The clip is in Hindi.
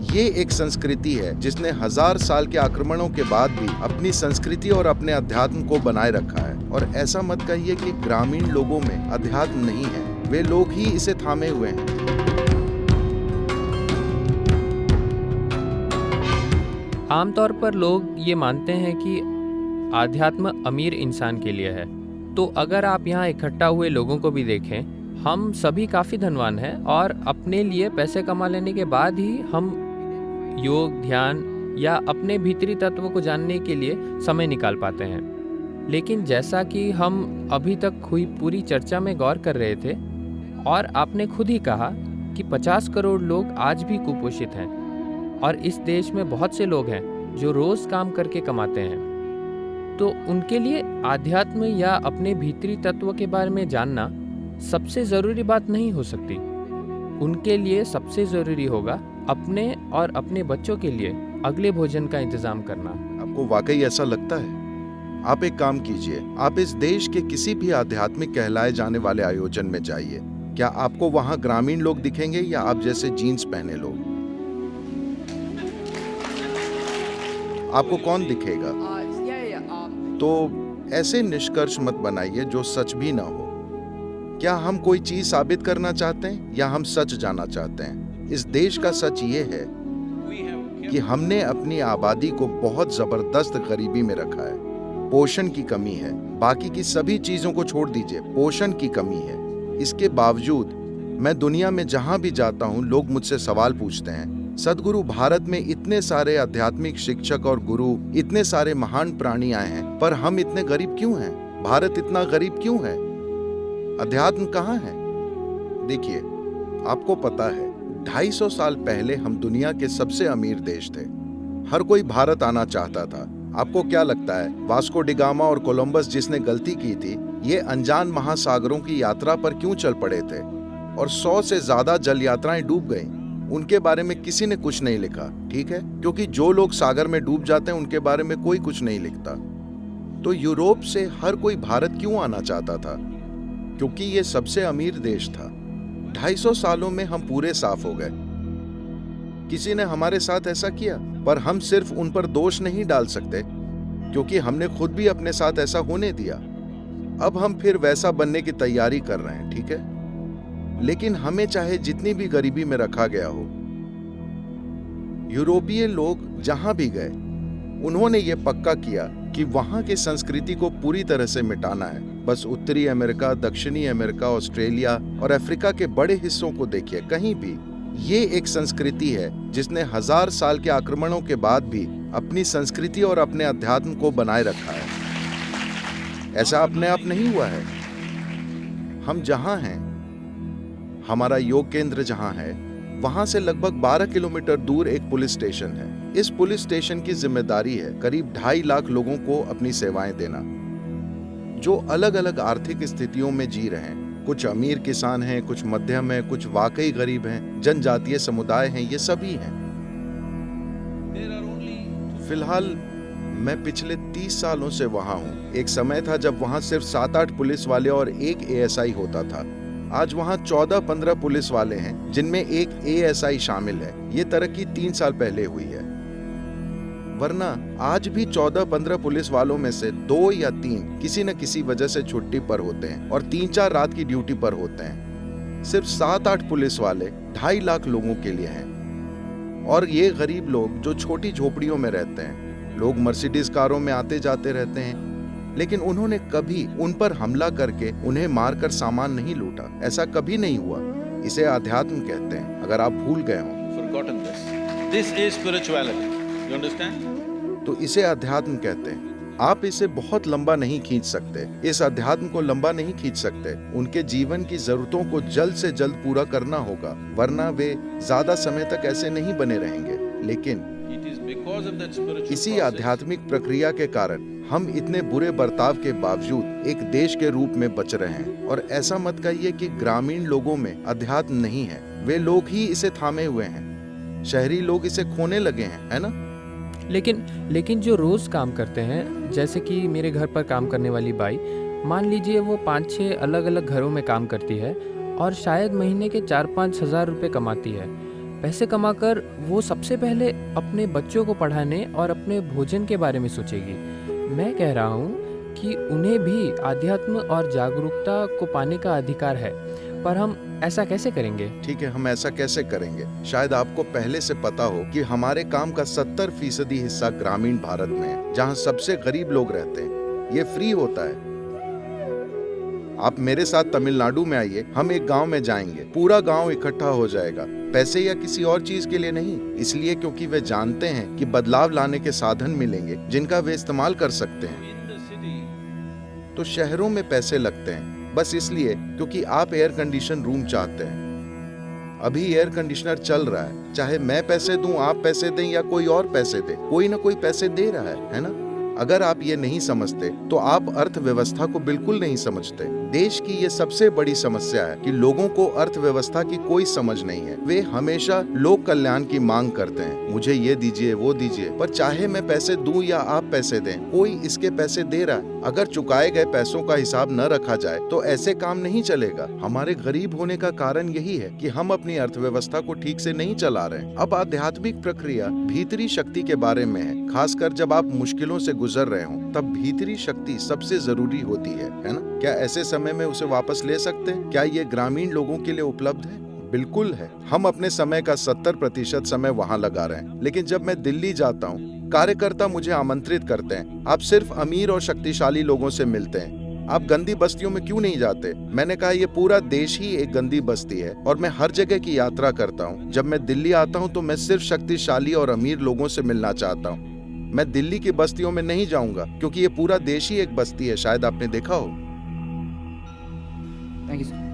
ये एक संस्कृति है जिसने 1000 साल के आक्रमणों के बाद भी अपनी संस्कृति और अपने अध्यात्म को बनाए रखा है। और ऐसा मत कहिए कि ग्रामीण लोगों में अध्यात्म नहीं है, वे लोग ही इसे थामे हुए हैं। आमतौर पर लोग ये मानते हैं कि आध्यात्म अमीर इंसान के लिए है। तो अगर आप यहाँ इकट्ठा हुए लोगों को भी देखें, हम सभी काफ़ी धनवान हैं और अपने लिए पैसे कमा लेने के बाद ही हम योग, ध्यान या अपने भीतरी तत्व को जानने के लिए समय निकाल पाते हैं। लेकिन जैसा कि हम अभी तक हुई पूरी चर्चा में गौर कर रहे थे और आपने खुद ही कहा कि 50 करोड़ लोग आज भी कुपोषित हैं और इस देश में बहुत से लोग हैं जो रोज़ काम करके कमाते हैं। तो उनके लिए आध्यात्म या अपने भीतरी तत्व के बारे में जानना सबसे ज़रूरी बात नहीं हो सकती। उनके लिए सबसे ज़रूरी होगा अपने और अपने बच्चों के लिए अगले भोजन का इंतज़ाम करना। आपको वाकई ऐसा लगता है? आप एक काम कीजिए, आप इस देश के किसी भी आध्यात्मिक कहलाए जाने वाले आयोजन में जाइए। क्या आपको वहां ग्रामीण लोग दिखेंगे या आप जैसे जीन्स पहने लोग? आपको कौन दिखेगा? तो ऐसे निष्कर्ष मत बनाइए जो सच भी ना हो। क्या हम कोई चीज साबित करना चाहते हैं या हम सच जानना चाहते हैं? इस देश का सच ये है कि हमने अपनी आबादी को बहुत जबरदस्त गरीबी में रखा है। पोषण की कमी है, बाकी की सभी चीजों को छोड़ दीजिए, पोषण की कमी है। इसके बावजूद मैं दुनिया में जहां भी जाता हूं, लोग मुझसे सवाल पूछते हैं, सदगुरु, भारत में इतने सारे आध्यात्मिक शिक्षक और गुरु, इतने सारे महान प्राणी आए हैं, पर हम इतने गरीब क्यों हैं? भारत इतना गरीब क्यों है? अध्यात्म कहाँ है? देखिए, आपको पता है 250 साल पहले हम दुनिया के सबसे अमीर देश थे। हर कोई भारत आना चाहता था। आपको क्या लगता है वास्को डी गामा और कोलंबस जिसने गलती की थी, ये अनजान महासागरों की यात्रा पर क्यों चल पड़े थे? और 100 से ज्यादा जल यात्राएं डूब गईं। उनके बारे में किसी ने कुछ नहीं लिखा, ठीक है? क्योंकि जो लोग सागर में डूब जाते हैं उनके बारे में कोई कुछ नहीं लिखता। तो यूरोप से हर कोई भारत क्यों आना चाहता था? क्योंकि ये सबसे अमीर देश था। 250 सालों में हम पूरे साफ हो गए। किसी ने हमारे साथ ऐसा किया, पर हम सिर्फ उन पर दोष नहीं डाल सकते क्योंकि हमने खुद भी अपने साथ ऐसा होने दिया। अब हम फिर वैसा बनने की तैयारी कर रहे हैं, ठीक है? लेकिन हमें चाहे जितनी भी गरीबी में रखा गया हो, यूरोपीय लोग जहां भी गए उन्होंने ये पक्का किया कि वहां की संस्कृति को पूरी तरह से मिटाना है। बस उत्तरी अमेरिका, दक्षिणी अमेरिका, ऑस्ट्रेलिया और अफ्रीका के बड़े हिस्सों को देखिए, कहीं भी ये एक संस्कृति है जिसने 1000 साल के आक्रमणों के बाद भी अपनी संस्कृति और अपने अध्यात्म को बनाए रखा है। ऐसा अपने आप नहीं हुआ है। हम जहां हैं, हमारा योग केंद्र जहां है, वहां से लगभग 12 किलोमीटर दूर एक पुलिस स्टेशन है। इस पुलिस स्टेशन की जिम्मेदारी है करीब 2.5 लाख लोगों को अपनी सेवाएं देना, जो अलग अलग आर्थिक स्थितियों में जी रहे हैं। कुछ अमीर किसान हैं, कुछ मध्यम हैं, कुछ वाकई गरीब हैं, जनजातीय समुदाय हैं, ये सभी हैं। फिलहाल मैं पिछले 30 सालों से वहां हूं। एक समय था जब वहां सिर्फ 7-8 पुलिस वाले और एक एएसआई होता था। आज वहां 14-15 पुलिस वाले हैं, जिनमें एक एएसआई शामिल है। ये तरक्की 3 साल पहले हुई है, वरना आज भी 14-15 पुलिस वालों में से 2 या 3 किसी न किसी वजह से छुट्टी पर होते हैं और 3-4 रात की ड्यूटी पर होते हैं। सिर्फ 7-8 पुलिस वाले 2.5 लाख लोगों के लिए हैं। और ये गरीब लोग जो छोटी झोपड़ियों में रहते हैं, लोग मर्सिडीज कारों में आते जाते रहते हैं, लेकिन उन्होंने कभी उन पर हमला करके उन्हें मारकर सामान नहीं लूटा। ऐसा कभी नहीं हुआ। इसे अध्यात्म कहते हैं, अगर आप भूल गए हो। This is spirituality. You understand? तो इसे अध्यात्म कहते हैं। आप इसे बहुत लंबा नहीं खींच सकते, इस अध्यात्म को लंबा नहीं खींच सकते। उनके जीवन की जरूरतों को जल्द से जल्द पूरा करना होगा, वरना वे ज्यादा समय तक ऐसे नहीं बने रहेंगे। लेकिन इसी आध्यात्मिक प्रक्रिया के कारण हम इतने बुरे बर्ताव के बावजूद एक देश के रूप में बच रहे हैं। और ऐसा मत कहिए कि ग्रामीण लोगों में अध्यात्म नहीं है, वे लोग ही इसे थामे हुए हैं। शहरी लोग इसे खोने लगे हैं, है ना? लेकिन जो रोज़ काम करते हैं, जैसे कि मेरे घर पर काम करने वाली बाई, मान लीजिए वो 5-6 अलग अलग घरों में काम करती है और शायद महीने के 4-5 हज़ार रुपये कमाती है। पैसे कमाकर वो सबसे पहले अपने बच्चों को पढ़ाने और अपने भोजन के बारे में सोचेगी। मैं कह रहा हूँ कि उन्हें भी आध्यात्म और जागरूकता को पाने का अधिकार है, पर हम ऐसा कैसे करेंगे? ठीक है, हम ऐसा कैसे करेंगे? शायद आपको पहले से पता हो कि हमारे काम का 70% हिस्सा ग्रामीण भारत में है, जहाँ सबसे गरीब लोग रहते हैं। ये फ्री होता है। आप मेरे साथ तमिलनाडु में आइए, हम एक गांव में जाएंगे, पूरा गांव इकट्ठा हो जाएगा, पैसे या किसी और चीज के लिए नहीं, इसलिए क्योंकि वे जानते हैं कि बदलाव लाने के साधन मिलेंगे जिनका वे इस्तेमाल कर सकते हैं। तो शहरों में पैसे लगते हैं बस इसलिए क्योंकि आप एयर कंडीशन रूम चाहते हैं। अभी एयर कंडीशनर चल रहा है, चाहे मैं पैसे दूं, आप पैसे दें या कोई और पैसे दे, कोई ना कोई पैसे दे रहा है ना? अगर आप ये नहीं समझते तो आप अर्थव्यवस्था को बिल्कुल नहीं समझते। देश की ये सबसे बड़ी समस्या है कि लोगों को अर्थव्यवस्था की कोई समझ नहीं है। वे हमेशा लोक कल्याण की मांग करते हैं, मुझे ये दीजिए वो दीजिए, पर चाहे मैं पैसे दूं या आप पैसे दें, कोई इसके पैसे दे रहा है। अगर चुकाए गए पैसों का हिसाब न रखा जाए तो ऐसे काम नहीं चलेगा। हमारे गरीब होने का कारण यही है कि हम अपनी अर्थव्यवस्था को ठीक से नहीं चला रहे। अब आध्यात्मिक प्रक्रिया भीतरी शक्ति के बारे में है, खासकर जब आप मुश्किलों से गुजर रहे हो, तब भीतरी शक्ति सबसे जरूरी होती है ना? क्या ऐसे समय में उसे वापस ले सकते हैं? क्या ये ग्रामीण लोगों के लिए उपलब्ध है? बिल्कुल है। हम अपने समय का 70% समय वहाँ लगा रहे हैं, लेकिन जब मैं दिल्ली जाता हूँ, कार्यकर्ता मुझे आमंत्रित करते हैं, आप सिर्फ अमीर और शक्तिशाली लोगों से मिलते हैं, आप गंदी बस्तियों में क्यों नहीं जाते? मैंने कहा ये पूरा देश ही एक गंदी बस्ती है और मैं हर जगह की यात्रा करता हूँ। जब मैं दिल्ली आता हूँ तो मैं सिर्फ शक्तिशाली और अमीर लोगों से मिलना चाहता हूँ। मैं दिल्ली की बस्तियों में नहीं जाऊंगा क्योंकि ये पूरा देश ही एक बस्ती है, शायद आपने देखा हो। Thank you sir.